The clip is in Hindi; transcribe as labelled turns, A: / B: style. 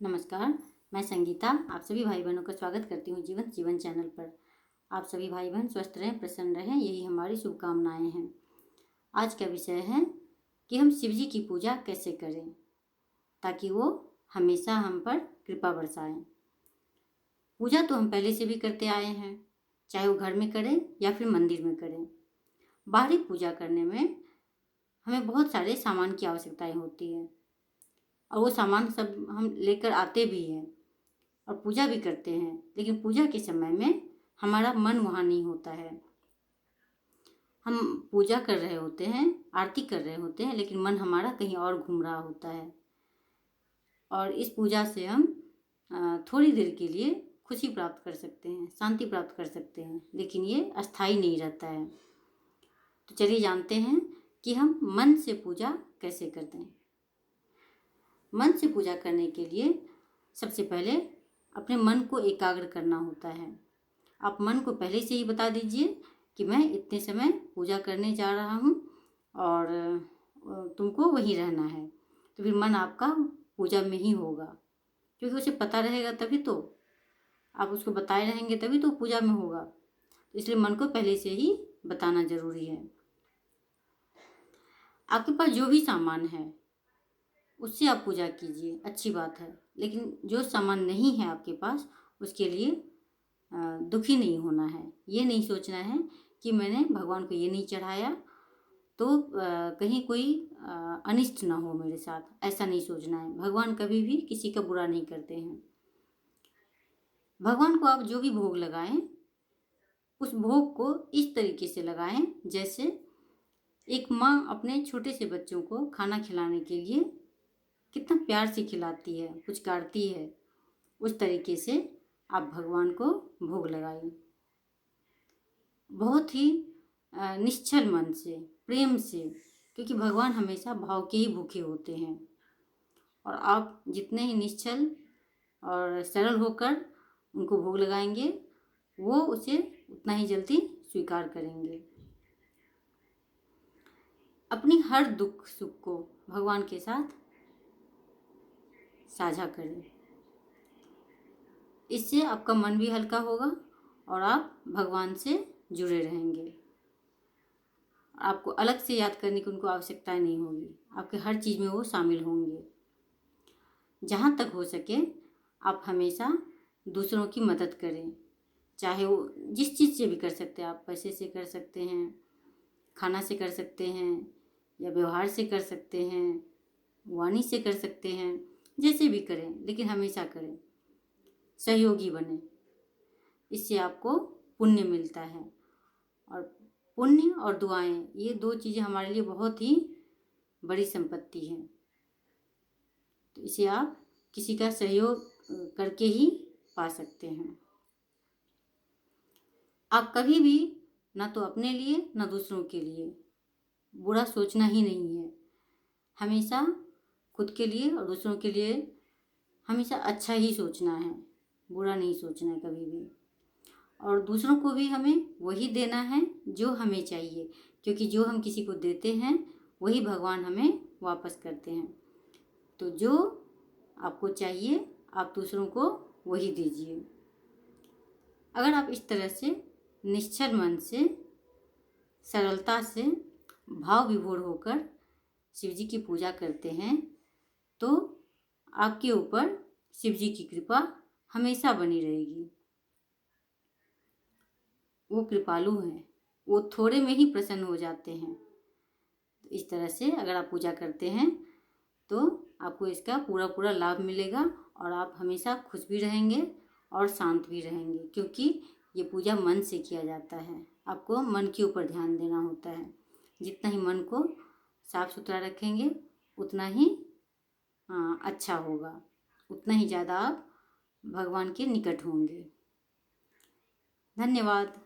A: नमस्कार, मैं संगीता आप सभी भाई बहनों का स्वागत करती हूँ जीवंत जीवन चैनल पर। आप सभी भाई बहन स्वस्थ रहें, प्रसन्न रहें, यही हमारी शुभकामनाएं हैं। आज का विषय है कि हम शिव जी की पूजा कैसे करें ताकि वो हमेशा हम पर कृपा बरसाएं। पूजा तो हम पहले से भी करते आए हैं, चाहे वो घर में करें या फिर मंदिर में करें। बाहरी पूजा करने में हमें बहुत सारे सामान की आवश्यकताएँ होती है और वो सामान सब हम लेकर आते भी हैं और पूजा भी करते हैं, लेकिन पूजा के समय में हमारा मन वहाँ नहीं होता है। हम पूजा कर रहे होते हैं, आरती कर रहे होते हैं, लेकिन मन हमारा कहीं और घूम रहा होता है। और इस पूजा से हम थोड़ी देर के लिए खुशी प्राप्त कर सकते हैं, शांति प्राप्त कर सकते हैं, लेकिन ये अस्थाई नहीं रहता है। तो चलिए जानते हैं कि हम मन से पूजा कैसे करते हैं। मन से पूजा करने के लिए सबसे पहले अपने मन को एकाग्र करना होता है। आप मन को पहले से ही बता दीजिए कि मैं इतने समय पूजा करने जा रहा हूँ और तुमको वहीं रहना है। तो फिर मन आपका पूजा में ही होगा, क्योंकि उसे पता रहेगा तभी तो, आप उसको बताए रहेंगे तभी तो पूजा में होगा। तो इसलिए मन को पहले से ही बताना ज़रूरी है। आपके पास जो भी सामान है उससे आप पूजा कीजिए, अच्छी बात है, लेकिन जो सामान नहीं है आपके पास उसके लिए दुखी नहीं होना है। ये नहीं सोचना है कि मैंने भगवान को ये नहीं चढ़ाया तो कहीं कोई अनिष्ट ना हो मेरे साथ, ऐसा नहीं सोचना है। भगवान कभी भी किसी का बुरा नहीं करते हैं। भगवान को आप जो भी भोग लगाएं उस भोग को इस तरीके से लगाएं जैसे एक माँ अपने छोटे से बच्चों को खाना खिलाने के लिए कितना प्यार से खिलाती है, पुचकारती है, उस तरीके से आप भगवान को भोग लगाइए। बहुत ही निश्चल मन से, प्रेम से, क्योंकि भगवान हमेशा भाव के ही भूखे होते हैं। और आप जितने ही निश्चल और सरल होकर उनको भोग लगाएंगे वो उसे उतना ही जल्दी स्वीकार करेंगे। अपनी हर दुख सुख को भगवान के साथ साझा करें। इससे आपका मन भी हल्का होगा और आप भगवान से जुड़े रहेंगे। आपको अलग से याद करने की उनको आवश्यकता नहीं होगी, आपके हर चीज़ में वो शामिल होंगे। जहाँ तक हो सके आप हमेशा दूसरों की मदद करें, चाहे वो जिस चीज़ से भी कर सकते हैं। आप पैसे से कर सकते हैं, खाना से कर सकते हैं, या व्यवहार से कर सकते हैं, वाणी से कर सकते हैं, जैसे भी करें, लेकिन हमेशा करें, सहयोगी बने। इससे आपको पुण्य मिलता है। और पुण्य और दुआएं, ये दो चीज़ें हमारे लिए बहुत ही बड़ी संपत्ति हैं। तो इसे आप किसी का सहयोग करके ही पा सकते हैं। आप कभी भी ना तो अपने लिए ना दूसरों के लिए बुरा सोचना ही नहीं है। हमेशा खुद के लिए और दूसरों के लिए हमेशा अच्छा ही सोचना है, बुरा नहीं सोचना है कभी भी। और दूसरों को भी हमें वही देना है जो हमें चाहिए, क्योंकि जो हम किसी को देते हैं वही भगवान हमें वापस करते हैं। तो जो आपको चाहिए आप दूसरों को वही दीजिए। अगर आप इस तरह से निश्चल मन से, सरलता से, भाव विभोर होकर शिव जी की पूजा करते हैं तो आपके ऊपर शिव जी की कृपा हमेशा बनी रहेगी। वो कृपालु हैं, वो थोड़े में ही प्रसन्न हो जाते हैं। तो इस तरह से अगर आप पूजा करते हैं तो आपको इसका पूरा पूरा लाभ मिलेगा और आप हमेशा खुश भी रहेंगे और शांत भी रहेंगे, क्योंकि ये पूजा मन से किया जाता है। आपको मन के ऊपर ध्यान देना होता है। जितना ही मन को साफ सुथरा रखेंगे उतना ही अच्छा होगा, उतना ही ज़्यादा आप भगवान के निकट होंगे। धन्यवाद।